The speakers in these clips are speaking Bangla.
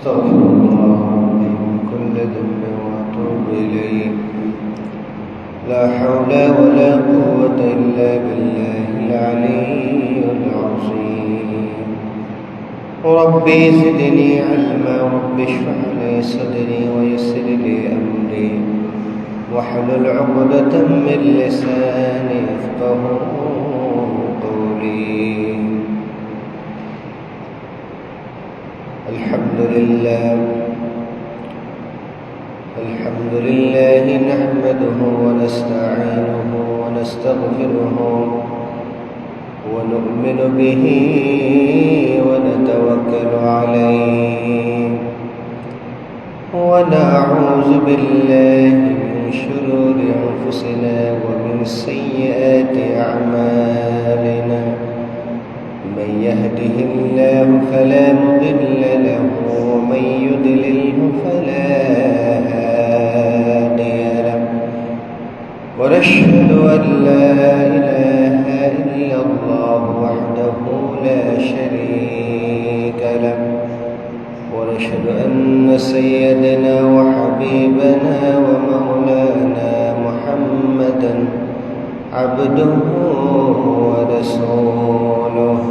أستغفر الله من كل ذنب وأتوب إليه. لا حول ولا قوة إلا بالله العلي العظيم. ربي زدني علما، رب اشرح لي صدري ويسر لي أمري واحلل عقدة من لساني يفقهوا قولي. الحمد لله نحمده ونستعينه ونستغفره ونؤمن به ونتوكل عليه، ونعوذ بالله من شرور أنفسنا ومن سيئات أعمالنا. من يهده الله فلا مضل له ومن يضلله فلا هادي له، ونشهد أن لا إله إلا الله وحده لا شريك له، ونشهد أن سيدنا وحبيبنا ومولانا محمدا عبده ورسوله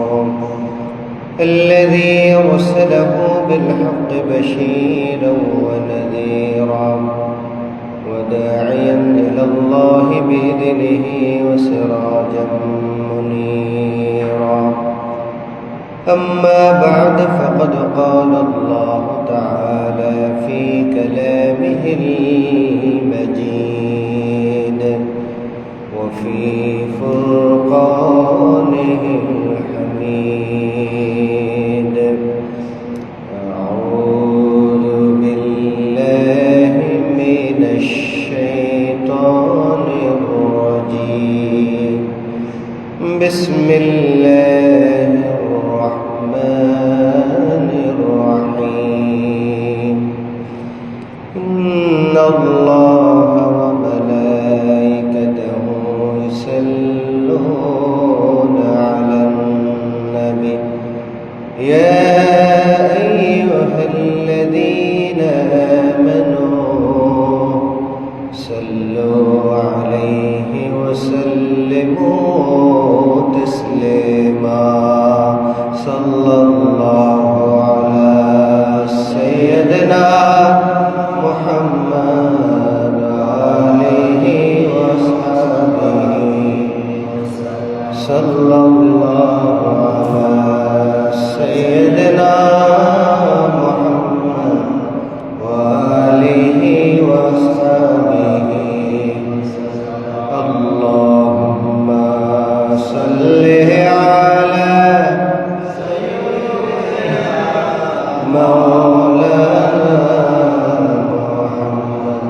الذي أرسله بالحق بشيرا ونذيرا وداعيا إلى الله بإذنه وسراجا منيرا. أما بعد، فقد قال الله تعالى في كلامه المجيد وفي فرقانه الحميد: أعوذ بالله من الشيطان الرجيم. بسم الله الرحمن الرحيم. إن الله وملائكته يصلون على النبي يا أيها الذين آمنوا صلوا عليه وسلموا تسليما. صلى الله على سيدنا محمد وآله وصحبه. صلى الله على سيدنا محمد وآله وصحبه. اللهم صل على مولانا محمد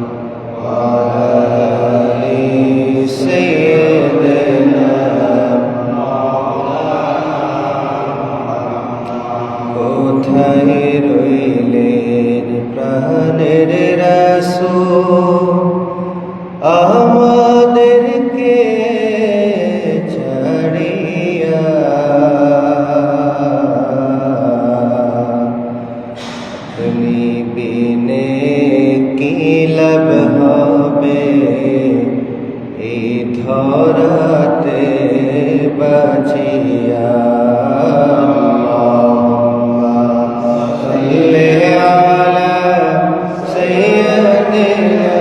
وعلى آل سيدنا কোথায় রইলেন প্রাণের রাসূল, আমাদেরকে ছাড়িয়া। তুমি বিনে কি লাভ হবে এই ধরাতে বাঁচিয়া। আল্লাহুম্মা সাল্লি আলা সাইয়্যিদিনা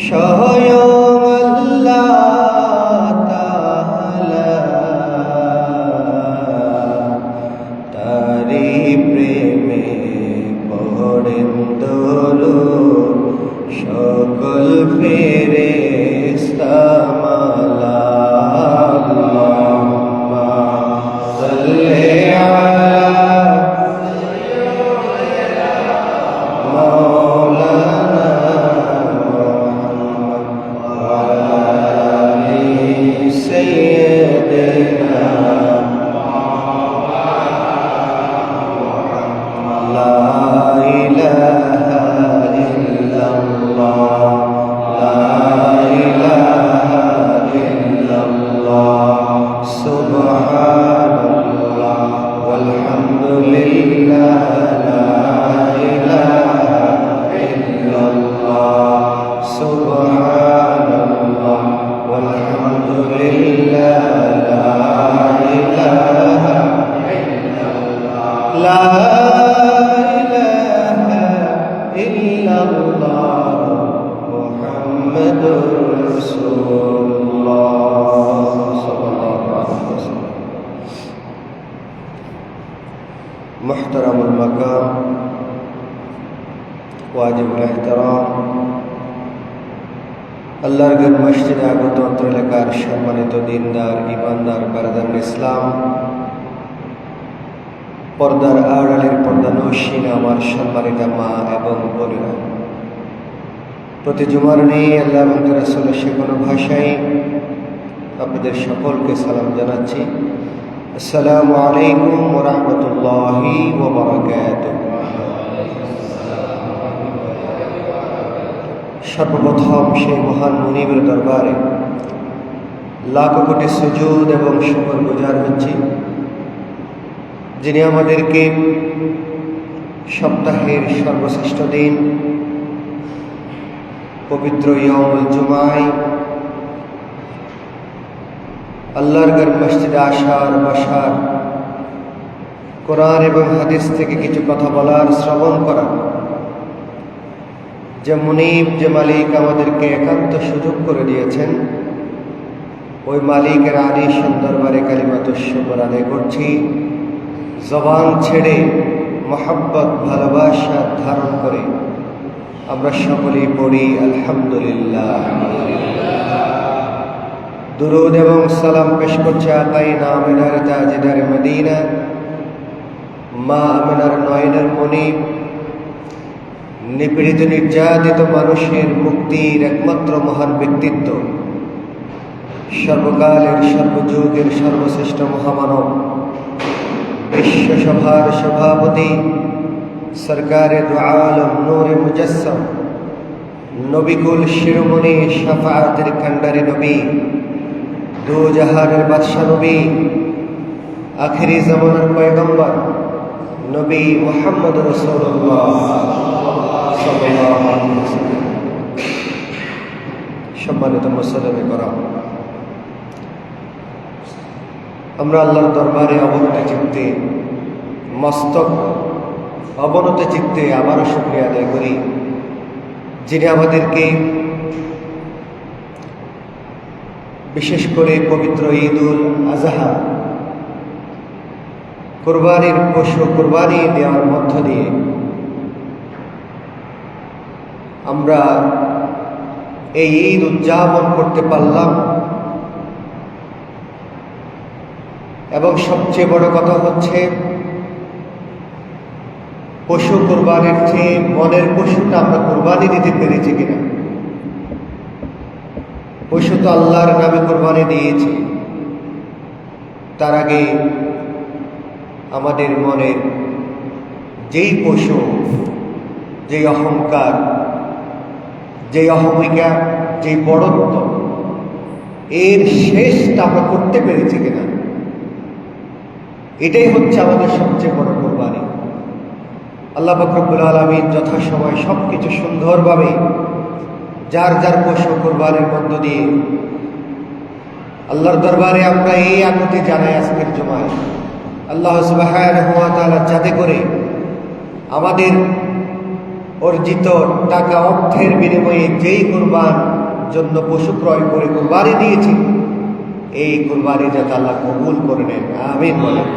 স্বয়ং আল্লাহ তাআলা তারি প্রেমে পড়েন দরুদ সকল ফেরেশতা মালা আল্লাহুম্মা সাল্লি আলা মাওলানা মুহাম্মদ ওয়া আলা আলি সাইয়্যিদিনা লা ইলাহা ইল্লাল্লাহ লা ইলাহা ইল্লাল্লাহ সুবহানাল্লাহ ওয়ালহামদুলিল্লাহ লা ইলাহা ইল্লাল্লাহ সুবহানাল্লাহ ওয়ালহামদুলিল্লাহ লা ইলাহা ইল্লাল্লাহ লা মুহাম্মাদুর রাসূলুল্লাহ সাল্লাল্লাহু আলাইহি ওয়াসাল্লাম। মুহতারামুল মাকাম ওয়াজিবুল ইহতিরাম, আল্লাহর ঘর মসজিদে আগত অত্র এলাকার সম্মানিত দিনদার ইমানদার বারাদার ইসলাম, পর্দার আড়ালের পর্দানশীন আমার সম্মানিত মা এবং বোনেরা, প্রতি জুমার নেই আল্লাহ এবং রাসূলের শেখানো ভাষায় আপনাদের সকলকে সালাম জানাচ্ছি। আসসালামু আলাইকুম ওয়া রাহমাতুল্লাহি ওয়া বারাকাতুহু। সর্বপ্রথম সেই মহান মুনিবের দরবারে লাখ কোটি সুজুদ এবং শুকর গুজার হচ্ছি, যিনি আমাদেরকে সপ্তাহের সর্বশ্রেষ্ঠ দিন পবিত্র ইয়াউমুল জুমায় আল্লাহর ঘর মসজিদে আসার বসার, কোরআন এবং হাদিস থেকে কিছু কথা বলার, শ্রবণ করার যে মুনিব, যে মালিক আমাদেরকে একান্ত সুযোগ করে দিয়েছেন, ওই মালিকের আনিস দরবারে কালিমাতুশ শুকর আদায় করছি। জবান ছেড়ে মহব্বত ভালোবাসা ধারণ করে আমরা সকলেই পড়ি আলহামদুলিল্লাহ। দুরূদ এবং সালাম পেশ করছে আকাই নামিনার তাজদার মদিনা, মা আমিনার নয়নের মুনিব, নিপীড়িত নির্যাতিত মানুষের মুক্তির একমাত্র মহান ব্যক্তিত্ব, সর্বকালের সর্বযুগের সর্বশ্রেষ্ঠ মহামানব, বিশ্বসভার সভাপতি, সরকারে দু আলম নূরে মুজাসসাম, নবিকুল শিরোমণি, শাফাআতের কান্ডারি নবী, দু জাহানের বাদশা নবী, আখিরি জামানার পয়গম্বর নবী মুহাম্মদ রাসূলুল্লাহ সাল্লাল্লাহু আলাইহি ওয়াসাল্লাম। সম্মানিত মুসলিম করম, আমরা আল্লাহর দরবারে অবনত চিত্তে, মস্তক অবনত চিত্তে আবারও শুকরিয়া আদায় করি, যিনি আমাদেরকে বিশেষ করে পবিত্র ঈদুল আজহা কুরবানির পশু কুরবানি দেওয়ার মধ্য দিয়ে আমরা এই ঈদ উদযাপন করতে পারলাম। এবং সবচেয়ে বড় কথা হচ্ছে, পশু কুরবানির চেয়ে মনের পশুটা আমরা কুরবানি দিতে পেরেছি কিনা। পশু তো আল্লাহর নামে কুরবানি দিয়েছি, তার আগে আমাদের মনের যেই পশু, যেই অহংকার, যেই অহমিকা, যেই বড়ত্ব, এর শেষটা আমরা করতে পেরেছি কিনা, এটাই হচ্ছে আমাদের সবচেয়ে বড় কুরবানি। আল্লাহ পাক রব্বুল আলামিন যথাসময় সবকিছু সুন্দরভাবে যার যার পশু কুরবানির মধ্য দিয়ে আল্লাহর দরবারে আমরা এই আকুতি জানাই আজকের জুমায়, আল্লাহ সুবহানাহু ওয়া তাআলা যাতে করে আমাদের অর্জিত টাকা অর্থের বিনিময়ে যেই কুরবান জন্য পশু ক্রয় করে কুরবানি দিয়েছি, এই কুরবানি যাতে আল্লাহ কবুল করে নেন, আমিন বলেন।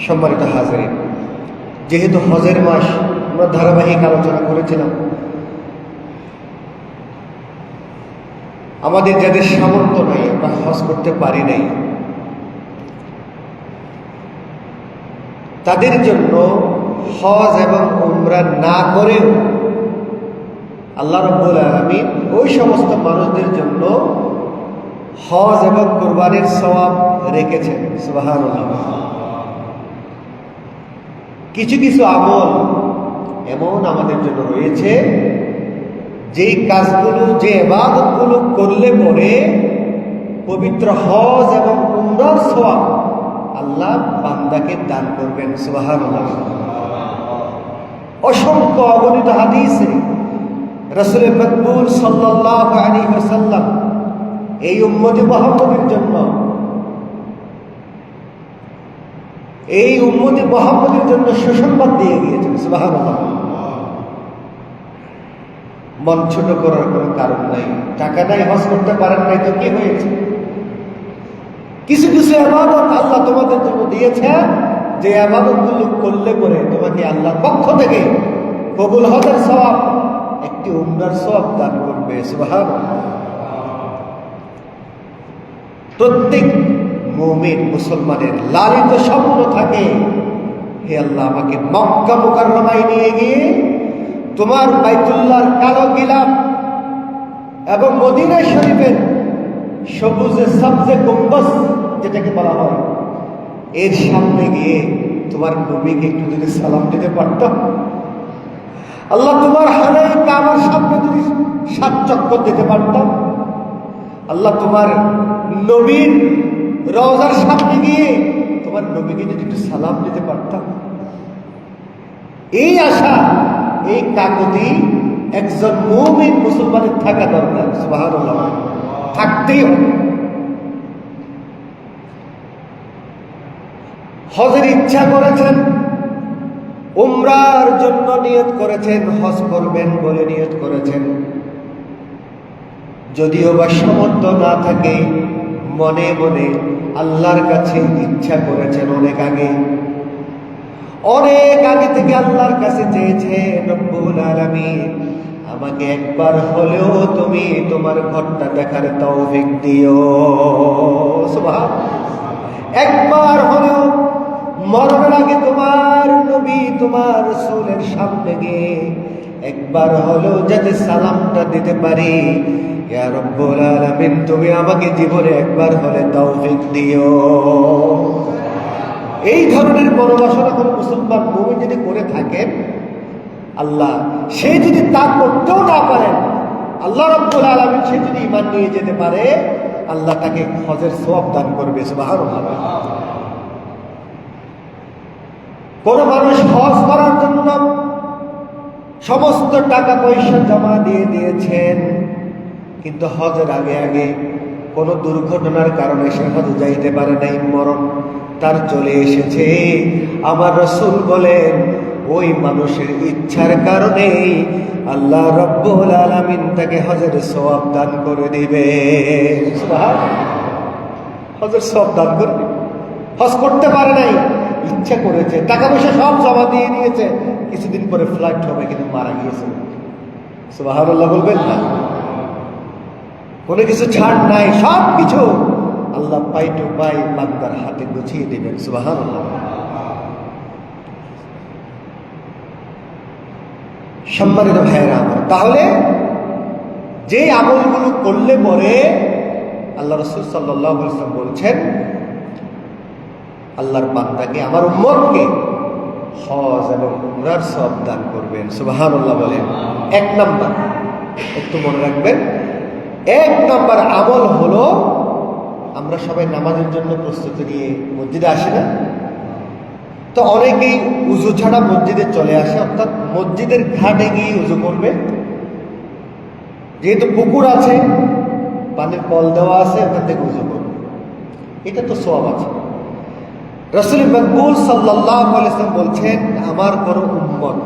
সম্মানিত হাজিরিন, যেহেতু হজের মাস আমরা ধারাবাহিক আলোচনা করেছিলাম, আমাদের যাদের সামর্থ্য নাই, আমরা হজ করতে পারি নাই, তাদের জন্য হজ এবং উমরা না করেও আল্লাহ রাব্বুল আলামিন ওই সমস্ত মানুষদের জন্য হজ এবং কুরবানির সওয়াব রেখেছেন। সুবহানাল্লাহ। কিছু কিছু আমল এমন আমাদের জন্য রয়েছে, যেই কাজগুলো, যে ইবাদতগুলো করলে পরে পবিত্র হজ এবং উমরার সওয়াব আল্লাহ বান্দাকে দান করবেন। সুবহানাল্লাহ। অসংখ্য অগণিত হাদিসে রাসূল মকবুল সাল্লাল্লাহু আলাইহি ওয়াসাল্লাম এই উম্মতে মুহাম্মদের জন্য, এই উম্মতে মুহাম্মদের জন্য সুসংবাদ দিয়ে গিয়েছেন। সুবহানাল্লাহ। মন ছোট করার কোনো কারণ নাই। টাকা নাই, হজ করতে পারেন নাই, তো কি হয়েছে? কিছু কিছু ইবাদত আল্লাহ তোমাদের জন্য দিয়েছে, যে ইবাদতগুলো করলে পরে তোমাকে আল্লাহর পক্ষ থেকে কবুল হজের সওয়াব, একটি উমরার সওয়াব দান করবে। সুবহানাল্লাহ। প্রত্যেক মুমিন মুসলমানের লালিত স্বপ্ন থাকে, হে আল্লাহ, আমাকে মক্কা মুকাররমায় নিয়ে গিয়ে তোমার বাইতুল্লাহর কালো গিলাফ এবং মদিনা শরীফের সবুজে সবজে গম্বুজ যেটাকে বলা হয়, এর সামনে গিয়ে তোমার নবীকে একটু যদি সালাম দিতে পারতাম, আল্লাহ তোমার হারাই কাবার সামনে যদি 7 চক্কর দিতে পারতাম, আল্লাহ তোমার নবীর রওজার সামনে গিয়ে তোমার নবীকে যদি একটু সালাম দিতে পারতাম, এই আশা, এই কাকুতি একজন মুমিন মুসলমানের থাকা দরকার। সুবহানাল্লাহ। থাকতেই হবে। হজের ইচ্ছা করেছেন, উমরার জন্য নিয়ত করেছেন, হজ করবেন বলে নিয়ত করেছেন, যদিও বা সামর্থ্য না থাকে, মনে মনে আল্লাহর কাছে ইচ্ছা করেছেন অনেক আগে, অনেক আগে থেকে আল্লাহর কাছে চেয়েছেন, রব্বুল আলামিন আমাকে একবার হলেও তুমি তোমার ঘরটা দেখার তৌফিক দিও। সুবহানাল্লাহ। একবার হলেও মরণের আগে তোমার নবী, তোমার রাসূলের সামনে গিয়ে একবার হলেও যাতে সালামটা দিতে পারি, ইয়া রব্বুল আলামিন তুমি আমাকে জীবনে একবার হলে তৌফিক দিও। এই ধরনের মনোবাসনা কোনো মুসলমান মুমিন যদি করে থাকেন, আল্লাহ সে যদি তা করতেও না পারেন, আল্লাহ রাব্বুল আলামিন সে যদি ঈমান নিয়ে যেতে পারে, আল্লাহ তাকে হজের সওয়াব দান করবে। সুবহানাল্লাহ। কোন মানুষ হজ করার জন্য সমস্ত টাকা পয়সা জমা দিয়ে দিয়েছেন, কিন্তু হজের আগে আগে কোনো দুর্ঘটনার কারণে সে হজে যাইতে পারে নাই, মরণ তার চলে এসেছে। আমার রাসূল বলেন, ওই মানুষের ইচ্ছার কারণে আল্লাহ রাব্বুল আলামিন তাকে হজের সওয়াব দান করে দিবে। হজের সওয়াব দান করবে। হজ করতে পারে নাই, ইচ্ছা করেছে, টাকা পয়সা সব জমা দিয়ে দিয়েছে, কিছুদিন পরে ফ্লাইট হবে, কিন্তু মারা গিয়েছে। সুবহানাল্লাহ বলবেন না? কোনো কিছু ছাড় নাই, সব কিছু আল্লাহ পাই টু পাই বান্দার হাতে গুছিয়ে দিবেন। সুবহানাল্লাহ। সম্মানিত ভাইয়েরা আমার, তাহলে যে আমলগুলো করলে পরে আল্লাহ রাসূল সাল্লাল্লাহু আলাইহি ওয়াসাল্লাম বলছেন, আল্লাহর বান্দাকে, আমার উম্মতকে হজ এবং উমরার সওয়াব দান করবেন। সুবহানাল্লাহ বলেন। 1 নাম্বার, একটু মনে রাখবেন, 1 নাম্বার আমল হলো, আমরা সবাই নামাজের জন্য প্রস্তুতি নিয়ে মসজিদে আসি না? তো অনেকেই উজু ছাড়া মসজিদে চলে আসে, অর্থাৎ মসজিদের ঘাটে গিয়ে উজু করবে। যেহেতু পুকুর আছে, পানির কল দেওয়া আছে, ওখান থেকে উজু করবে, এটা তো সওয়াব আছে। রাসূল মকবুল সাল্লাল্লাহু আলাইহি ওয়াসাল্লাম বলছেন, আমার কোন উম্মত,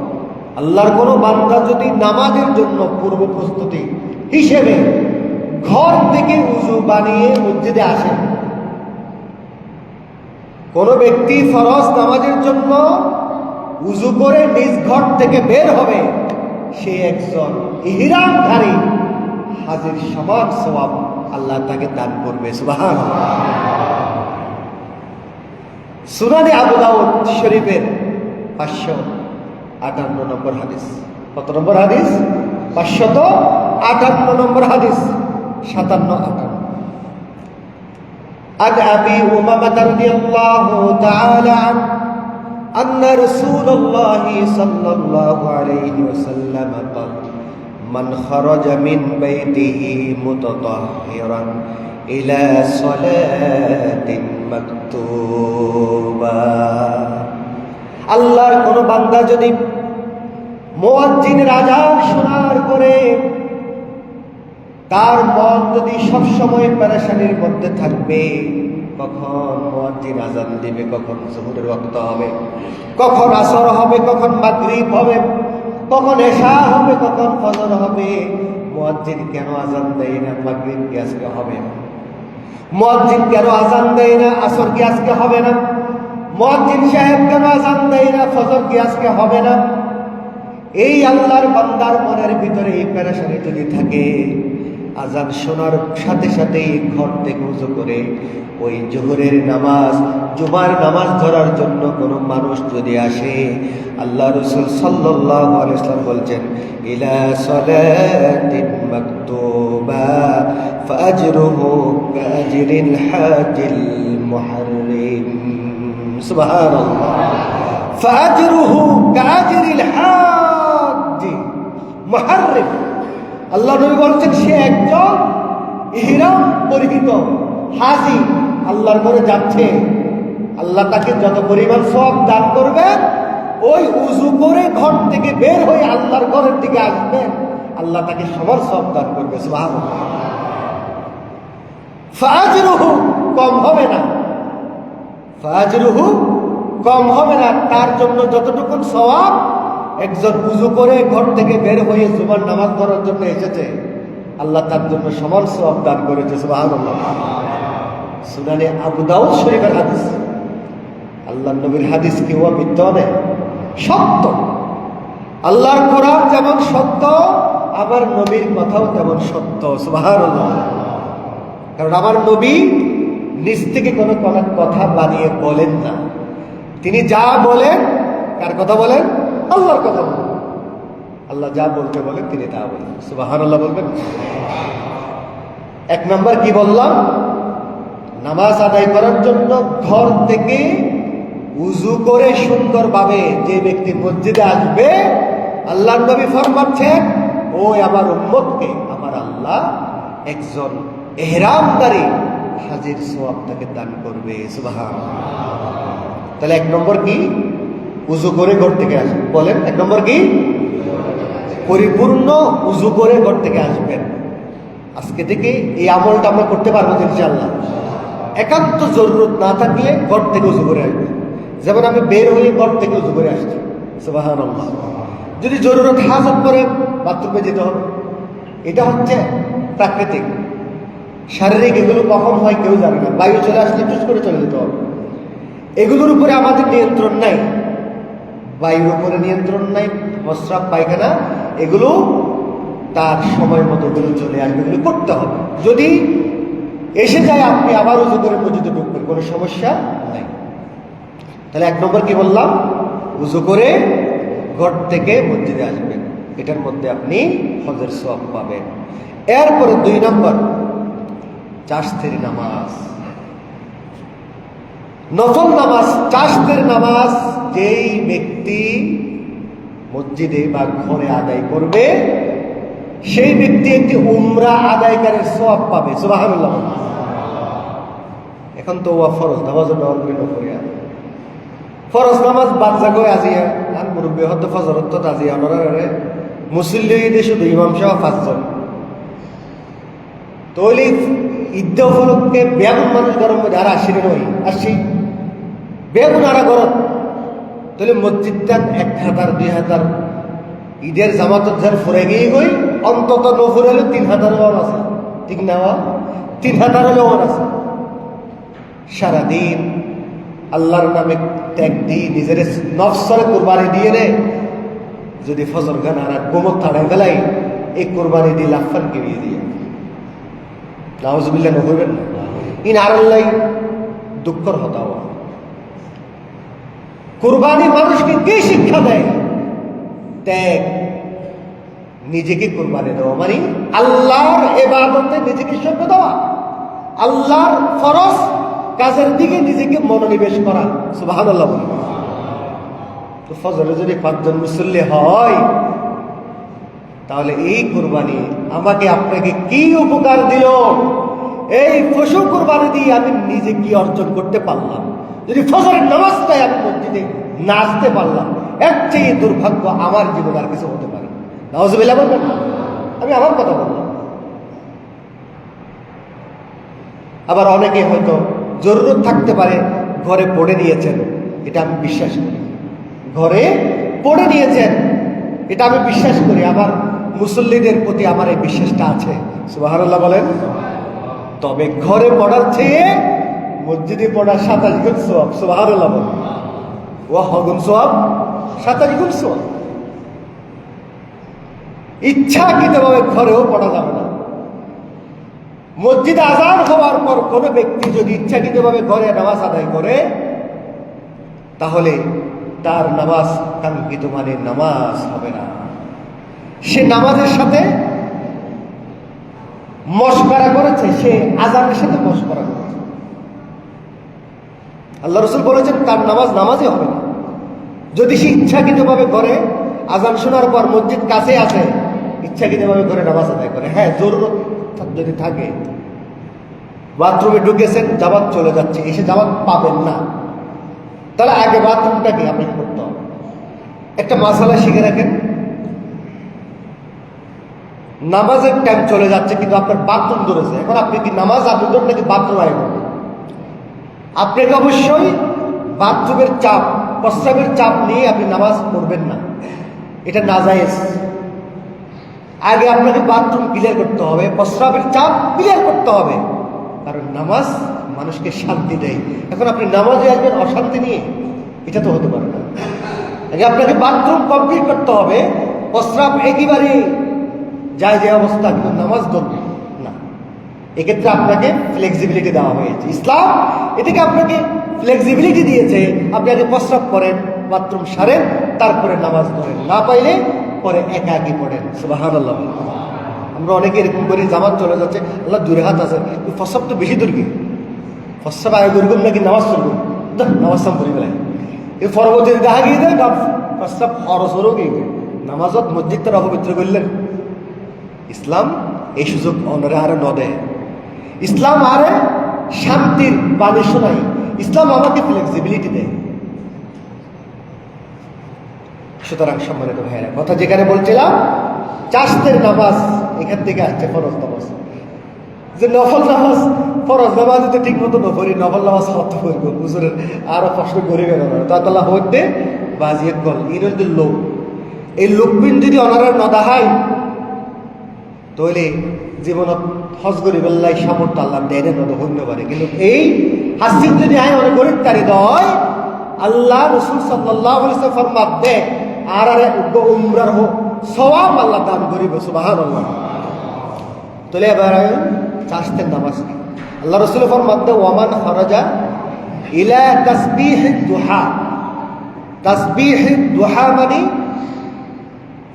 আল্লাহর কোন বান্দা যদি নামাজের জন্য পূর্ব প্রস্তুতি হিসেবে ঘর থেকে উযু বানিয়ে মসজিদে আসে, কোন ব্যক্তি ফরজ নামাজের জন্য উযু করে নিজ ঘর থেকে বের হবে, সে একজন ইহরামধারী হাজির সমান সওয়াব আল্লাহ তাকে দান করবে। সুবহানাল্লাহ। সুনানে আবু দাউদ শরীফের 558 নম্বর হাদিস। কত নম্বর হাদিস? 558 নম্বর হাদিস। 57-58। عن أبي أمامة رضي الله تعالى عنه أن رسول الله صلى الله عليه وسلم قال من خرج من بيته متطهرا إلى صلاة مكتوبة আল্লাহর কোন বান্দা যদি মুয়াজ্জিনের আযান শোনার পরে তার মন যদি সবসময় পেরেশানির মধ্যে থাকবে, কখন মুয়াজ্জিন আযান দিবে, কখন যুহরের ওয়াক্ত হবে, কখন আসর হবে, কখন মাগরিব হবে, কখন এশা হবে, কখন ফজর হবে, মুয়াজ্জিন কেন আযান দেয় না, মাগরিব কি আজকে হবে না, মুয়াজ্জিন কেন আযান দেয় না, আসর কি আজকে হবে না, মুয়াজ্জিন সাহেব কেন আযান দেয় না, ফজর কি আজকে হবে না। এই আল্লাহর বান্দার মনের ভিতরে এই পেরেশানি যদি থাকে, আযান শোনার সাথে সাথে ঘর থেকে উযু করে ওই জোহরের নামাজ, জুমার নামাজ ধরার জন্য কোনো মানুষ যদি আসে, আল্লাহ রাসূল সাল্লাল্লাহু আলাইহি ওয়াসাল্লাম বলছেন, ইলা সালাতিন মাকতুবা ফাজরুহু কাজরিল হাজিল মুহাররিম। সুবহানাল্লাহ। ফাজরুহু কাজরিল হাজি মুহাররিম। আল্লাহ নবী বলছেন, সে একজন ইহরাম পরিহিত হাজী আল্লাহর ঘরে যাচ্ছে, আল্লাহ তাকে যত পরিমাণ সওয়াব দান করবেন, ওই উযু করে ঘর থেকে বের হয়ে আল্লাহর ঘরের দিকে আসবেন, আল্লাহ তাকে সমান সওয়াব দান করবে। সুবহানাল্লাহ। ফাজরুহু কম হবে না, ফাজরুহু কম হবে না, তার জন্য যতটুকু সওয়াব একজন উযু করে ঘর থেকে বের হয়ে জুমার নামাজ পড়ার জন্য এসেছে, আল্লাহ তার জন্য সমান সওয়াব দান করেছে। সুবহানাল্লাহ। সুনানে আবু দাউদ শরীফের হাদিস। আল্লাহর নবীর হাদিস কি ও মিথ্যা নয়, সত্য। আল্লাহর কোরআন যেমন সত্য, আমার নবীর কথাও তেমন সত্য। সুবহানাল্লাহ। কারণ আমার নবী নিজ থেকে কোনো কথা বানিয়ে বলেন না, তিনি যা বলেন, কার কথা বলেন? আল্লাহর কথা বলেন। আল্লাহ যা বলতে বলেন তিনি তা বলেন। সুবহানাল্লাহ বলবেন। এক নম্বর কি বললাম? নামাজ আদায় করার জন্য ঘর থেকে উযু করে সুন্দরভাবে যে ব্যক্তি মসজিদে আসবে, আল্লাহর নবী ফরমাচ্ছেন, ও আমার উম্মতকে আমার আল্লাহ একজন ইহরামদারী হাজির সওয়াব তাকে দান করবে। সুবহানাল্লাহ। তাহলে এক নম্বর কি? উযু করে ঘর থেকে আসবেন। বলেন, এক নম্বর কি? পরিপূর্ণ উযু করে ঘর থেকে আসবেন। আজকে থেকে এই আমলটা আমরা করতে পারবো ইনশাআল্লাহ। একান্ত জরুরত না থাকলে ঘর থেকে উযু করে আসবেন। যেমন আমি বের হয়ে ঘর থেকে উযু করে আসছি। সুবহানাল্লাহ। যদি জরুরত হাজত করে বাথরুমে যেতে হবে, এটা হচ্ছে প্রাকৃতিক। শারীরিক এগুলো কখন হয় কেউ জানে না, বায়ু চলে আসলে টুস করে চলে যেতে হবে। এগুলোর উপরে আমাদের নিয়ন্ত্রণ নাই, বায়ুর উপরে নিয়ন্ত্রণ নাই, প্রস্রাব পায়খানা এগুলো তার সময় মতো এগুলো চলে আসবে, এগুলো করতে হবে। যদি এসে যায় আপনি আবার উযু করে মসজিদে ঢুকবেন, কোনো সমস্যা নাই। তাহলে এক নম্বর কি বললাম? উযু করে ঘর থেকে মসজিদে আসবেন, এটার মধ্যে আপনি হজের সওয়াব পাবেন। এরপরে 2 নম্বর চাশতের নামাজ, নফল নামাজ। চাশতের নামাজ যেই ব্যক্তি মসজিদে বা ঘরে আদায় করবে, সেই ব্যক্তি একটি উমরা আদায়কারীর সওয়াব পাবে। সুবহানাল্লাহ। এখন তো ওয়া ফরজ নামাজ ফরজ নামাজ বাদ জাগো আজিয়া আর মুরব্বী হতে ফজর হতে আজিয়া নরে মুসল্লি শুধু ইমাম সাহেব 5 জন। তৈলি ঈদ উপলক্ষে ব্যাপক মানুষ গরম মধ্যে আর 80 নয় 80 বেগুনারা গরত তাহলে মসজিদটা 1,000 2,000 ঈদের জামাতত যার ফুরে গিয়ে গই অন্তত নফুর হলে 3,000 ওয়ান আছে, ঠিক না? 3,000 হলে ওয়ান আছে। সারাদিন আল্লাহর নামে ত্যাগ দিয়ে নিজের নফসরে কোরবানি দিয়ে রে যদি ফজর গান আর গোমত থাড়ায় গেলাই এই কোরবানি দিয়ে লাফান কিনিয়ে দিয়ে নাউজুবিল্লাহ নহইবেন না। ইন আরাল্লাই দুঃখর হতাও কোরবানি মানুষকে কি শিক্ষা দেয়? ত্যাগ, নিজেকে কোরবানি দেওয়া মানে আল্লাহর ইবাদতে নিজেকে সঁপে দেওয়া, আল্লাহর ফরজ কাজের দিকে নিজেকে মনোনিবেশ করা। সুবহানাল্লাহ। তো ফজরে যদি 5 জন মুসল্লি হয় তাহলে এই কোরবানি আমাকে আপনাকে কি উপকার দিল? এই পশু কোরবানি দিয়ে আমি নিজে কি অর্জন করতে পারলাম? যদি ফজরের নামাজটাই আমি মসজিদে না আসতে পারলাম, এর চেয়ে দুর্ভাগ্য আমার জীবনে আর কিছু হতে পারে। নাউজুবিল্লাহ বলবেন না, আমি আমার কথা বললাম। আবার অনেকে হয়তো জরুরত থাকতে পারে ঘরে পড়ে নিয়েছেন, এটা আমি বিশ্বাস করি। ঘরে পড়ে নিয়েছেন এটা আমি বিশ্বাস করি। আমার মুসল্লিদের প্রতি আমার এই বিশ্বাসটা আছে। সুবহানাল্লাহ বলেন। তবে ঘরে পড়ার চেয়ে মসজিদে পড়ার 27 গুণ সওয়াব। সুবহানাল্লাহ বলেন। ওয়াহ গুণ সওয়াব, 27 গুণ সওয়াব। ইচ্ছাকৃতভাবে ঘরেও পড়া যাবে না। মসজিদে আযান হওয়ার পর কোনো ব্যক্তি যদি ইচ্ছাকৃতভাবে ঘরে নামাজ আদায় করে তাহলে তার নামাজ কাঙ্ক্ষিত মানে নামাজ হবে না। সে নামাজের সাথে মশকরা করেছে, সে আযানের সাথে মশকরা করেছে। আল্লাহ রাসূল বলেছেন তার নামাজ নামাজই হবে না। যদি সে ইচ্ছাকৃতভাবে ঘরে আযান শোনার পর মসজিদ কাছে আছে, ইচ্ছাকৃতভাবে ঘরে নামাজ আদায় করে, হ্যাঁ জরুরত যদি থাকে, বাথরুমে ঢুকেছেন জামাত চলে যাচ্ছে, এসে জামাত পাবেন না, তাহলে আগে বাথরুমটাকে আপনাকে করতে হবে। একটা মাসালা শিখে রাখেন, নামাজের টাইম চলে যাচ্ছে কিন্তু আপনার বাথরুম ধরেছে, এখন আপনি কি নামাজ আবেদন নাকি বাথরুম আবেদন? আপনাকে অবশ্যই বাথরুমের চাপ, প্রস্রাবের চাপ নিয়ে আপনি নামাজ পড়বেন না, এটা নাজায়েজ। আগে আপনাকে বাথরুম ক্লিয়ার করতে হবে, প্রস্রাবের চাপ ক্লিয়ার করতে হবে, কারণ নামাজ মানুষকে শান্তি দেয়। এখন আপনি নামাজে আসবেন অশান্তি নিয়ে, এটা তো হতে পারে না। আগে আপনাকে বাথরুম কমপ্লিট করতে হবে, প্রস্রাব একেবারে যায় যে অবস্থা, কিন্তু নামাজ ধরবে না। এক্ষেত্রে আপনাকে ফ্লেক্সিবিলিটি দেওয়া হয়েছে। ইসলাম এটাকে আপনাকে ফ্লেক্সিবিলিটি দিয়েছে। আপনি আগে প্রস্রাব করেন, বাথরুম সারেন, তারপরে নামাজ ধরেন, না পাইলে পরে একাকি পড়েন। সুবহানাল্লাহ। আমরা অনেকে এরকম করি, জামাত চলে যাচ্ছে, আল্লাহ দূরে হাত আছে, প্রস্রাব তো বেশি দূর কি, প্রস্রাব আগে দূরগুম নাকি নামাজ চলবো, নামাজ সাম করি বেলায় এই পরবর্তী দেখা গিয়ে দেয় প্রস্রাব খরচরও গিয়ে নামাজত মসজিদ তারা অপবিত্র করলেন। ইসলাম এই সুযোগ অন্যরা আরে ন দেয়। ইসলাম আরে শান্তির বাণী শোনায়। ইসলাম আমাকে ফ্লেক্সিবিলিটি দেয়। সুতরাং সম্মানিত ভাইয়েরা, কথা যেখানে বলছিলাম চাষতের নামাজ, এখান থেকে আসছে ফরজ নামাজ। যে নফল নামাজ, ফরজ নামাজ তো ঠিক মতো নফরি, নফল নামাজ হত করব হুজুরের আরো প্রশ্ন করে গেল না তাতলা হইতে বাজিয়ে গল ইনদ লোক। এই লোকবিন যদি অনারার নদাহাই তাহলে জীবনত হজ করি বেল্লাই সামর্থ্য আল্লাহ দেয় নদ হইতে পারে, কিন্তু এই হাসিন যদি আয় অনেক গরিব তারি দয় আল্লাহ রসুল সাল্লাল্লাহু আলাইহি ওয়াসাল্লাম ফরমাত দে আর আরে উমরার হোক সওয়াব আল্লাহ দান করিবে। সুবহানাল্লাহ। তাহলে এবার চাষতের নামাজ আল্লাহ রসুল ফরমাত দে ওয়ামান খরাজা ইলা তাসবিহ দুহা। তাসবিহ দুহা মানে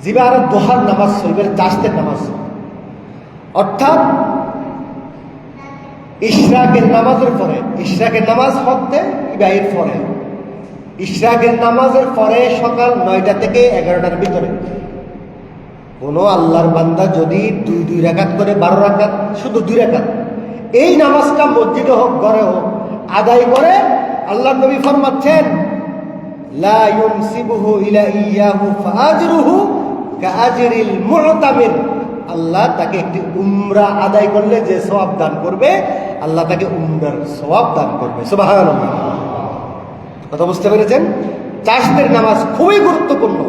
জিবার দোহার নামাজ চলবে, চাষতের নামাজ, অর্থাৎ ইশরাকের নামাজের পরে, ইশরাকের নামাজ পড়তে ইবাইয়ের পরে, ইশরাকের নামাজের পরে সকাল 9টা থেকে 11টার ভিতরে কোনো আল্লাহর বান্দা যদি 2 রাকাত করে 12 রাকাত, শুধু 2 রাকাত এই নামাজটা মসজিদে হোক ঘরে হোক আদায় করে, আল্লাহ নবী ফরমাচ্ছেন লা ইউনসিবুহু ইলা ইয়াহু ফাআজরুহু কাআজরিল মুতামির। আল্লাহ তাকে একটি উমরা আদায় করলে যে সওয়াব দান করবে, আল্লাহ তাকে উমরার সওয়াব দান করবে। সুবহানাল্লাহ। কথা বুঝতে পেরেছেন? চাষদের নামাজ খুবই গুরুত্বপূর্ণ।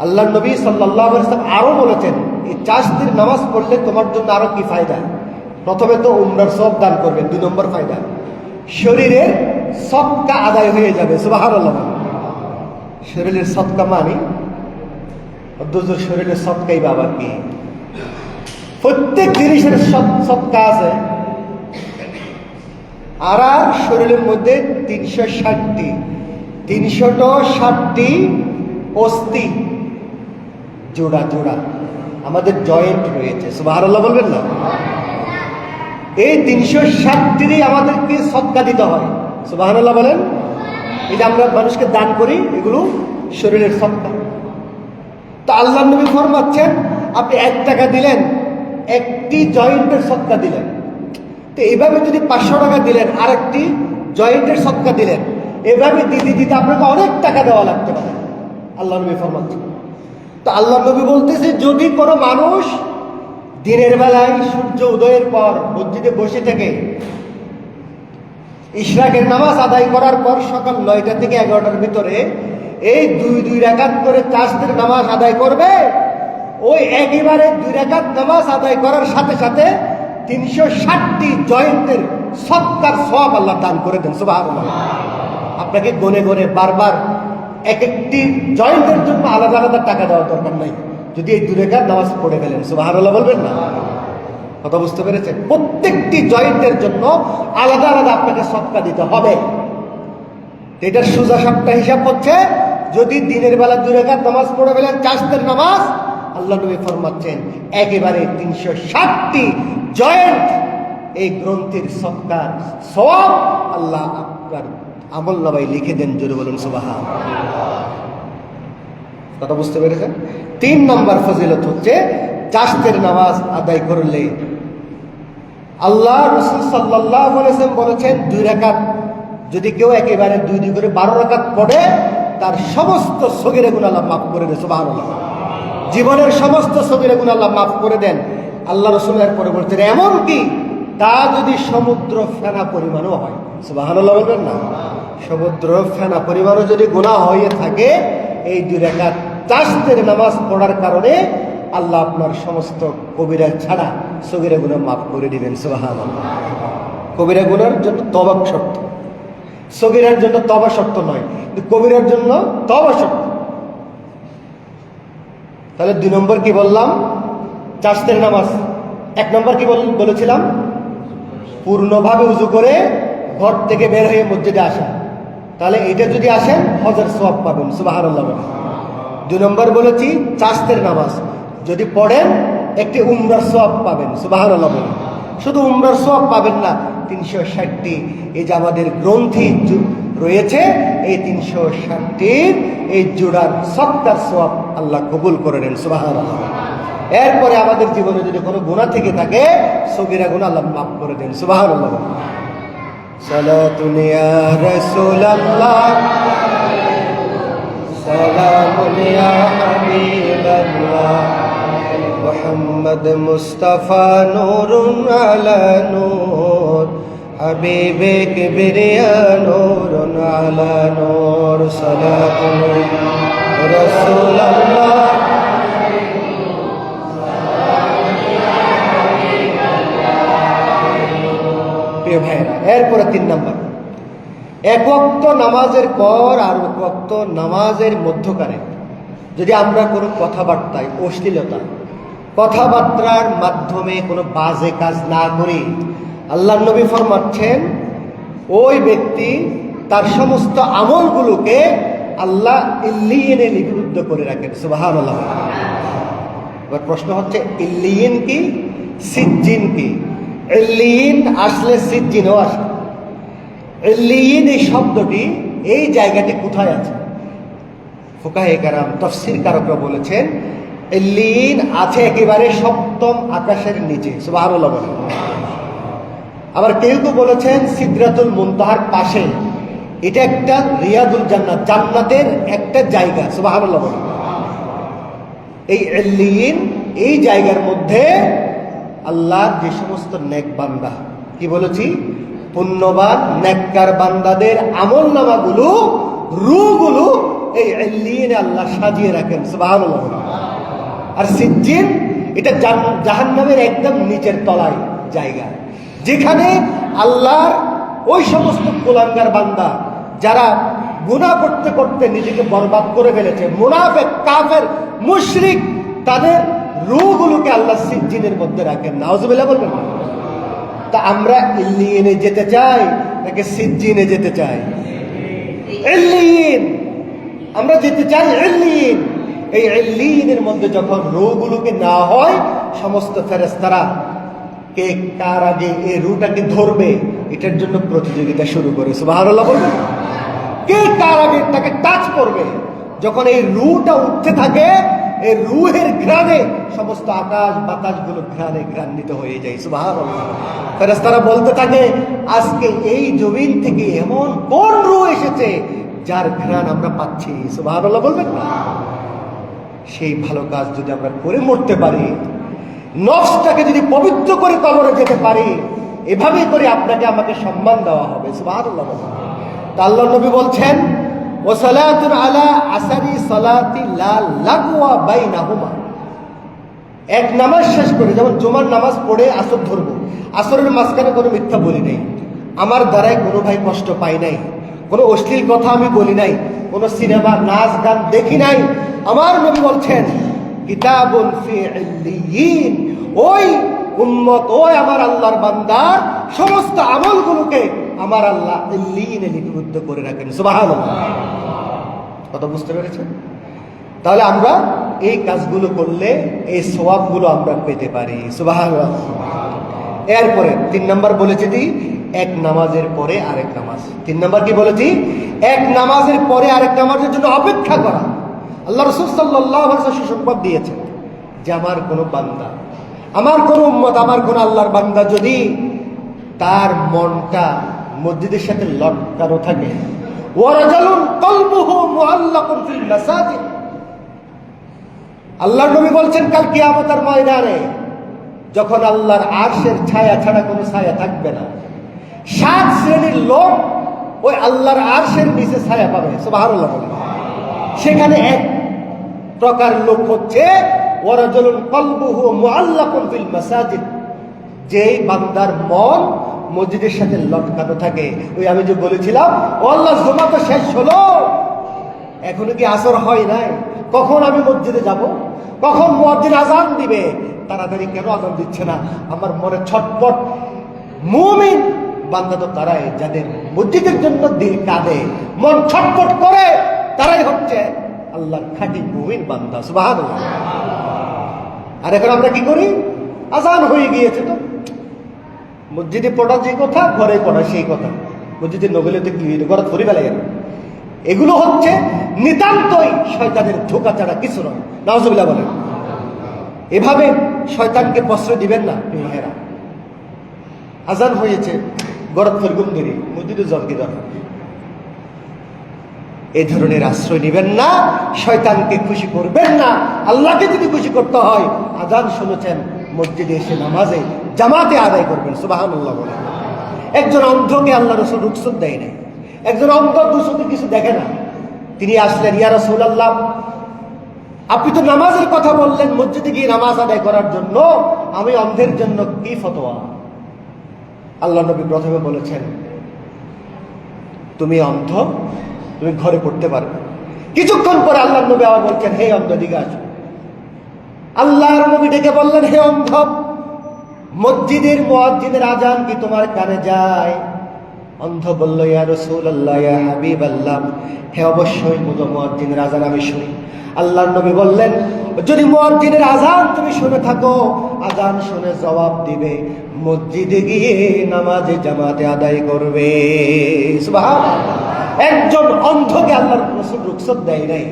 আল্লাহ নবী সাল্লাল্লাহু আলাইহি ওয়াসাল্লাম আরো বলেছেন, এই চাষদের নামাজ পড়লে তোমার জন্য আরো কি ফায়দা। প্রথমে তো উমরার সওয়াব দান করবেন, 2 নম্বর ফায়দা শরীরের সদকা আদায় হয়ে যাবে। সুবহানাল্লাহ। শরীরের সদকা মানে দুজোর শরীরের সদকাই বাবা কি, প্রত্যেক জিনিসের সদকা আছে। আর শরীরের মধ্যে 360টি অস্থি জোড়া জোড়া আমাদের জয়েন্ট রয়েছে। সুবহানাল্লাহ বলবেন না? এই 360টিরই আমাদেরকে সদকা দিতে হয়। সুবহানাল্লাহ বলেন। এই যে আমরা মানুষকে দান করি, এগুলো শরীরের সদকা। তো আল্লাহ নবী ফরমাচ্ছেন, আপনি 1 টাকা দিলেন, একটি জয়েন্টের সদকা দিলেন। তো এইভাবে যদি 500 টাকা দিলেন, আরেকটি জয়েন্টের সদকা দিলেন, এভাবে দিতে দিতে আপনাকে অনেক টাকা দেওয়া লাগতে পারে। আল্লাহ নবী ফরমাচ্ছেন। তো আল্লাহ নবী বলতেছে, যদি কোনো মানুষ দিনের বেলায় সূর্য উদয়ের পর মসজিদে বসে থেকে ইশরাকের নামাজ আদায় করার পর সকাল 9টা থেকে 11টার ভিতরে এই 2 রাকাত করে চাষদের নামাজ আদায় করবে, ওই একেবারে 2 রাকাত নামাজ আদায় করার সাথে সাথে 360টি জয়েন্টের সদকার সওয়াব আল্লাহ দান করে দেন। সুবহানাল্লাহ। আপনাকে গনে গনে বারবার এক একটি জয়েন্টের জন্য আলাদা আলাদা টাকা দেওয়ার দরকার নাই, যদি এই 2 রাকাত নামাজ পড়ে গেলেন। সুবহানাল্লাহ বলবেন না? কথা বুঝতে পেরেছেন? প্রত্যেকটি জয়েন্টের জন্য আলাদা আলাদা আপনাকে সদকা দিতে হবে। এটার সোজা সাপটা হিসাব হচ্ছে, যদি দিনের বেলা 2 রাকাত নামাজ পড়ে গেলেন চাষদের নামাজ, আল্লাহ নবী ফরমাচ্ছেন একেবারে 360টি জয়েন্ট এই গ্রন্থির সদকার সওয়াব আল্লাহ আপনার আমল নামায় লিখে দেন। জোরে বলুন সুবহানাল্লাহ। কথা বুঝতে পেরেছেন? 3 নম্বর ফজিলত হচ্ছে, চাষদের নামাজ আদায় করলে আল্লাহ রাসূল সাল্লাল্লাহু আলাইহি ওয়াসাল্লাম বলেছেন, 2 রাকাত যদি কেউ একেবারে 2 করে 12 রাকাত পড়ে, তার সমস্ত সগীরা গুনাহ আল্লাহ মাফ করে দেন। সুবহানাল্লাহ। জীবনের সমস্ত সগীরা গুনাহ আল্লাহ মাফ করে দেন। আল্লাহ রাসূলের পরে বলছেন, এমন কি তা যদি সমুদ্র ফেনা পরিমাণও হয়। সুবহানাল্লাহ বলবেন না? সমুদ্র ফেনা পরিমাণও যদি গুনাহ হয়ে থাকে, এই 2 রাকাত চাষদের নামাজ পড়ার কারণে আল্লাহ আপনার সমস্ত কবিরা ছাড়া সগীরা গুনাহ মাফ করে দিবেন। সুবহানাল্লাহ। কবিরা গুনার জন্য তওবা শর্ত, সগীরার জন্য তওবা শর্ত নয়, কিন্তু কবিরার জন্য তওবা শর্ত। তাহলে 2 নম্বর কি বললাম? চাষদের নামাজ। 1 নম্বর কি বলেছিলাম? পূর্ণভাবে উযু করে ঘর থেকে বের হয়ে মসজিদে আসা। তাহলে এটা যদি আসেন হজের সওয়াব পাবেন। সুবহানাল্লাহ। 2 নম্বর বলেছি চাষদের নামাজ যদি পড়েন একটি উমরার সওয়াব পাবেন। সুবহানাল্লাহ। শুধু উমরার সওয়াব পাবেন না, 360টি এই যে আমাদের গ্রন্থি রয়েছে, এই 360টির এই জোড়ার সদকার সওয়াব আল্লাহ কবুল করে নেন। সুবহানাল্লাহ। এরপরে আমাদের জীবনে যদি কোনো গুনাহ থেকে থাকে, সগীরা গুনাহ আল্লাহ মাফ করে দেন। সুবহানাল্লাহ। সালাতুন ইয়া রাসূলুল্লাহ, সালামুন ইয়া হাবিবাল্লাহ, মুহাম্মদ মুস্তাফা নূরুন আলা নূর, হাবিবে কিবরিয়া নূরুন আলা নূর, সালাতুন ইয়া রাসূলুল্লাহ। এরপরে 3 নম্বর, 1 ওয়াক্ত নামাজের পর আর 1 ওয়াক্ত নামাজের মধ্যকারে যদি আমরা কোনো কথাবার্তায় অশ্লীলতা, কথাবার্তার মাধ্যমে কোনো বাজে কাজ না করি, আল্লাহ নবী ফরমাচ্ছেন ওই ব্যক্তি তার সমস্ত আমলগুলোকে আল্লাহ ইল্লিয়িনে লিপিবদ্ধ করে রাখেন। সুবহানাল্লাহ। এবার প্রশ্ন হচ্ছে, ইল্লিয়িন কি, সিজ্জিন কি? ইল্লিয়িন আসলে সিজ্জিনও আসে। ইল্লিয়িন এই শব্দটি এই জায়গাটি কোথায় আছে? ফুকাহে কেরাম, তাফসীর কারকরা বলেছেন ইল্লিয়িন আছে একেবারে 7ম আকাশের নিচে। সুবহানাল্লাহ। আবার কেউ কেউ বলেছেন সিদরাতুল মুনতাহার পাশে, এটা একটা রিয়াদুল জান্নাত, জান্নাতের একটা জায়গা। সুবহানাল্লাহ। এই ইল্লিয়িন এই জায়গার মধ্যে আল্লাহর যে সমস্ত নেক বান্দা, কি বলেছি, পুণ্যবান নেককার বান্দাদের আমল নামাগুলো, রূহগুলো এই ইল্লিয়িনে আল্লাহ সাজিয়ে রাখেন। সুবহানাল্লাহ। আর সিজ্জিন এটা জাহান্নামের একদম নিচের তলায় জায়গা, যেখানে আল্লাহর ওই সমস্ত কুলাঙ্গার বান্দা যারা গুনাহ করতে করতে নিজেকে বরবাদ করে ফেলেছে, মুনাফিক, কাফের, মুশরিক, তাদের রূহগুলোকে আল্লাহ সিজ্জিনের মধ্যে রাখেন। নাউজুবিল্লাহ বলবেন না? তা আমরা ইল্লিয়িনে যেতে চাই নাকি সিজ্জিনে যেতে চাই? ইল্লিয়িন। আমরা যেতে চাই ইল্লিয়িন। এই ইল্লিয়িনের মধ্যে যখন রূহগুলোকে না হয়, সমস্ত ফেরেশতারা কে কার আগে এই রূহটাকে ধরবে এটার জন্য প্রতিযোগিতা শুরু করে। সুবহানাল্লাহ বলবেন? কে কার আগে তাকে টাচ করবে। যখন এই রূহটা উঠতে থাকে, এই রূহের ঘ্রাণে সমস্ত আকাশ বাতাসগুলো ঘ্রাণিত হয়ে যায়। সুবহানাল্লাহ। ফেরেশতারা বলতে থাকে, আজকে এই জমিন থেকে এমন কোন রূহ এসেছে যার ঘ্রাণ আমরা পাচ্ছি। সুবহানাল্লাহ বলবেন না? সেই ভালো কাজ যদি আমরা করে মরতে পারি, নফসটাকে যদি পবিত্র করে কবরে যেতে পারি, এভাবেই করে আপনাকে আমাকে সম্মান দেওয়া হবে। সুবহানাল্লাহ। তা আল্লাহর নবী বলছেন, ওয়াসালাতুন আলা আসারি সালাতি লা লাগওয়া বাইনাহুমা। এক নামাজ শেষ করে, যেমন জুমার নামাজ পড়ে আসর ধরব, আসরের মাঝখানে কোনো মিথ্যা বলি নাই, আমার দ্বারাই কোনো ভাই কষ্ট পাই নাই, কোনো অশ্লীল কথা আমি বলি নাই, কোনো সিনেমা নাচ গান দেখি নাই। আমার নবী বলছেন, কিতাবুন ফি ইল্লিয়িন, ওই উম্মত, ওই আমার আল্লাহর বান্দার সমস্ত আমলগুলোকে আমার আল্লাহ ইল্লিয়িনে লিপিবদ্ধ করে রাখেন। সুবহানাল্লাহ। কথা বুঝতে পেরেছেন? তাহলে আমরা এই কাজগুলো করলে এই সওয়াবগুলো আমরা পেতে পারি। সুবহানাল্লাহ। এরপরে 3 নাম্বার বলেছি দি, এক নামাজের পরে আরেক নামাজ। 3 নাম্বার কি বলেছি? এক নামাজের পরে আরেক নামাজের জন্য অপেক্ষা করা। আল্লাহ রাসূল সাল্লাল্লাহু আলাইহি ওয়াসাল্লাম সুসংবাদ দিয়েছেন যে আমার কোনো বান্দা, আমার কোনো উম্মত, আমার কোনো আল্লাহর বান্দা যদি তার মনটা মসজিদের সাথে লটকানো থাকে, ওয়ারাজুলুন কলবুহু মুআল্লাকুন ফিল মাসাজিদ, আল্লাহর নবী বলছেন কাল কিয়ামতের ময়দানে যখন আল্লাহর আরশের ছায়া ছাড়া কোনো ছায়া থাকবে না, 7 শ্রেণীর লোক ওই আল্লাহর আরশের নিচে ছায়া পাবে। সুবহানাল্লাহ। সেখানে এক প্রকার লোক হচ্ছে ওয়ারাজুলুন কলবুহু মুআল্লাকুন ফিল মাসাজিদ, যেই বান্দার মন মসজিদের সাথে লটকানো থাকে। ওই আমি যে বলেছিলাম, ও আল্লাহ, জুমা তো শেষ হলো, এখনো কি আসর হয় নাই, কখন আমি মসজিদে যাব, কখন মুয়াজ্জিন আযান দিবে, তাড়াতাড়ি কেন আযান দিচ্ছে না? আমার মনে ছটপট। মুমিন বান্দা তো তারাই যাদের মসজিদের জন্য দিল কাঁদে, মন ছটপট করে, তারাই হচ্ছে আল্লাহর খাঁটি মুমিন বান্দা। সুবহানাল্লাহ। আর এখন আমরা কি করি? আযান হয়ে গিয়েছে তো মসজিদে পড়া যে কথা, ঘরে পড়া সেই কথা। মসজিদে নগলে তো কি ঘরে ধরে বেলা গেল। এগুলো হচ্ছে নিতান্তই শয়তানের ধোঁকা ছাড়া কিছু নয়। নাউজুবিল্লাহ বলেন। এভাবে শয়তানকে প্রশ্রয় দিবেন না। মেয়েরা আযান হয়েছে, গরত ফরগুম ধরি মসজিদে যাওয়ার কি দরকার? এই ধরনের আশ্রয় নেবেন না, শয়তানকে খুশি করবেন না। আল্লাহকে যদি খুশি করতে হয়, আযান শুনেছেন, মসজিদে এসে নামাজে জামাতে আদায় করবেন। সুবহানাল্লাহ বলেন। একজন অন্ধকে আল্লাহ রাসূল রুখসত দেয় নাই। একজন অন্ধ দুচোখে কিছু দেখে না, তিনি আসলেন, ইয়া রাসূলুল্লাহ, আপনি তো নামাজের কথা বললেন, মসজিদে গিয়ে নামাজ আদায় করার জন্য, আমি অন্ধের জন্য কি ফতোয়া? আল্লাহ নবী প্রথমে বলেছেন, তুমি অন্ধ, তুমি ঘরে পড়তে পারবে। কিছুক্ষণ পরে আল্লাহ নবী আবার বলছেন, হে অন্ধ, দিকে আসো। আল্লাহর নবী ডেকে বললেন, হে অন্ধ, মসজিদের মুয়াজ্জিনের আযান কি তোমার কানে যায়? অন্ধ বলল, ইয়া রাসূলুল্লাহ, ইয়া হাবিবাল্লাহ, হে অবশ্যই মুয়াজ্জিনের আযান আমি শুনি। আল্লাহর নবী বললেন, যদি মুয়াজ্জিনের আযান তুমি শুনে থাকো, আযান শুনে জবাব দিবে, মসজিদে গিয়ে নামাজে জামাতে আদায় করবে। সুবহানাল্লাহ। একজন অন্ধকে আল্লাহর রাসূল রুখসত দেয় নাই,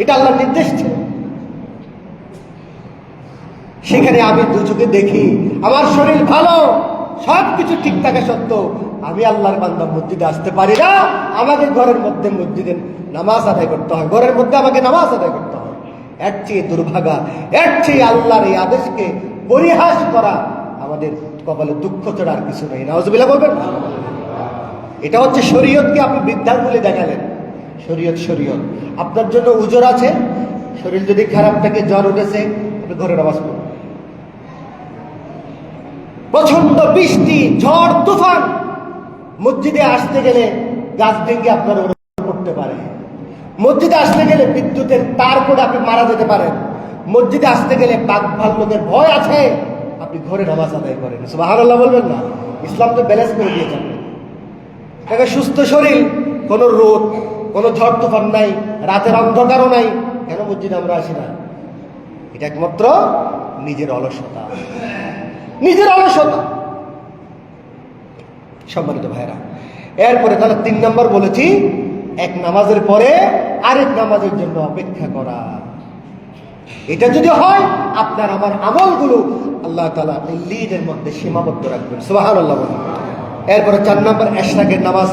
এটা আল্লাহর নির্দেশ ছিল। সেখানে আমি দুচোখে দেখি, আমার শরীর ভালো, সবকিছু ঠিক থাকা সত্ত্বেও আমি আল্লাহর বান্দা মসজিদে আসতে পারি না। আমাকে ঘরের মধ্যে মসজিদে নামাজ আদায় করতে হয়, ঘরের মধ্যে আমাকে নামাজ আদায় করতে হয়। এর চেয়ে দুর্ভাগা, এর চেয়ে আল্লাহর এই আদেশকে পরিহাস করা আমাদের কপালে দুঃখ ছাড়া আর কিছু নেই। নাউজুবিল্লাহ বলবেন। এটা হচ্ছে শরীয়তকে আপনি বিদ্যার বলে দেখালেন। শরীয়ত আপনার জন্য উজর আছে। শরীর যদি খারাপ থাকে, জ্বর উঠেছে, আপনি ঘরে নামাজ পড়ুন। প্রচন্ড বৃষ্টি, ঝড়, তুফান, মসজিদে আসতে গেলে গাছ ভেঙে আপনার পড়তে পারে। মসজিদে আসতে গেলে বিদ্যুতের তার পড়ে আপনি মারা যেতে পারেন। মসজিদে আসতে গেলে বাঘ ভাল্লুকের ভয় আছে, আপনি ঘরে নামাজ আদায় করেন। সুবহানাল্লাহ বলবেন না? ইসলাম তো ব্যালেন্স করে দিয়েছেন। তাকে সুস্থ শরীর, কোনো রোদ, কোনো ঝড় তুফান নাই, রাতের অন্ধকারও নাই, কেন মসজিদে আমরা আসি না? এটা একমাত্র নিজের অলসতা। সম্মানিত ভাইরা, এরপরে তাহলে 3 নম্বর বলেছি, এক নামাজের পরে আরেক নামাজের জন্য অপেক্ষা করা। এটা যদি হয়, আপনার আমার আমলগুলো আল্লাহ তাআলা লিডের মধ্যে সীমাবদ্ধ রাখবেন। সুবহানাল্লাহ বলেন। এরপরে 4 নম্বর ইশরাকের নামাজ।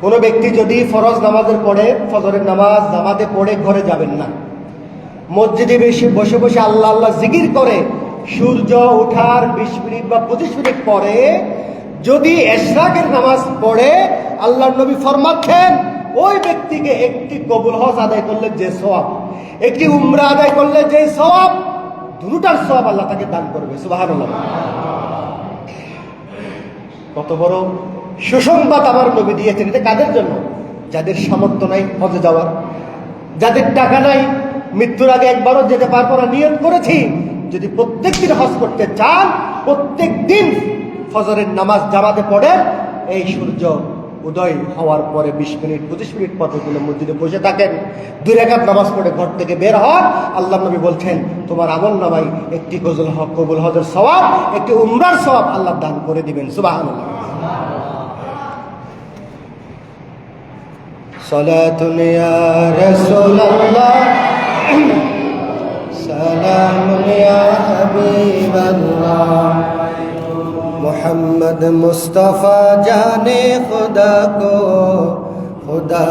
কোনো ব্যক্তি যদি ফরজ নামাজের পরে ফজরের নামাজ জামাতে পড়ে ঘরে যাবেন না, মসজিদে বসে বসে আল্লাহ আল্লাহ জিকির করে সূর্য ওঠার 20 মিনিট বা 25 মিনিট পরে যদি ইশরাকের নামাজ পড়ে, আল্লাহর নবী ফরমাচ্ছেন ওই ব্যক্তিকে একটি কবুল হজ আদায় করলে যে সওয়াব, একটি উমরা আদায় করলে যে সওয়াব, দুটোটার সওয়াব আল্লাহ তাকে দান করবে। সুবহানাল্লাহ। কত বড় সুসংবাদ আমার নবী দিয়েছেন। এটা কাদের জন্য? যাদের সামর্থ্য নাই হজে যাওয়ার, যাদের টাকা নাই, মৃত্যুর আগে একবারও যেতে পারবো না, নিয়ত করেছি যদি প্রত্যেকদিন হজ করতে চান, প্রত্যেক দিন ফজরের নামাজ জামাতে পড়ে এই সূর্য উদয় হওয়ার পরে 20 মিনিট 25 মিনিট পর্যন্ত মসজিদে বসে থাকেন, 2 রাকাত নামাজ পড়ে ঘর থেকে বের হন, আল্লাহ নবী বলছেন তোমার আমল নামায় একটি কবুল হজের সওয়াব, একটি উমরার সওয়াব আল্লাহ দান করে দিবেন। সুবহানাল্লাহ। সালাতুন ইয়া রাসূলুল্লাহ, সালামুন ইয়া হাবিবাল্লাহ, मोहम्मद मुस्तफ़ा जाने खुदा को खुदा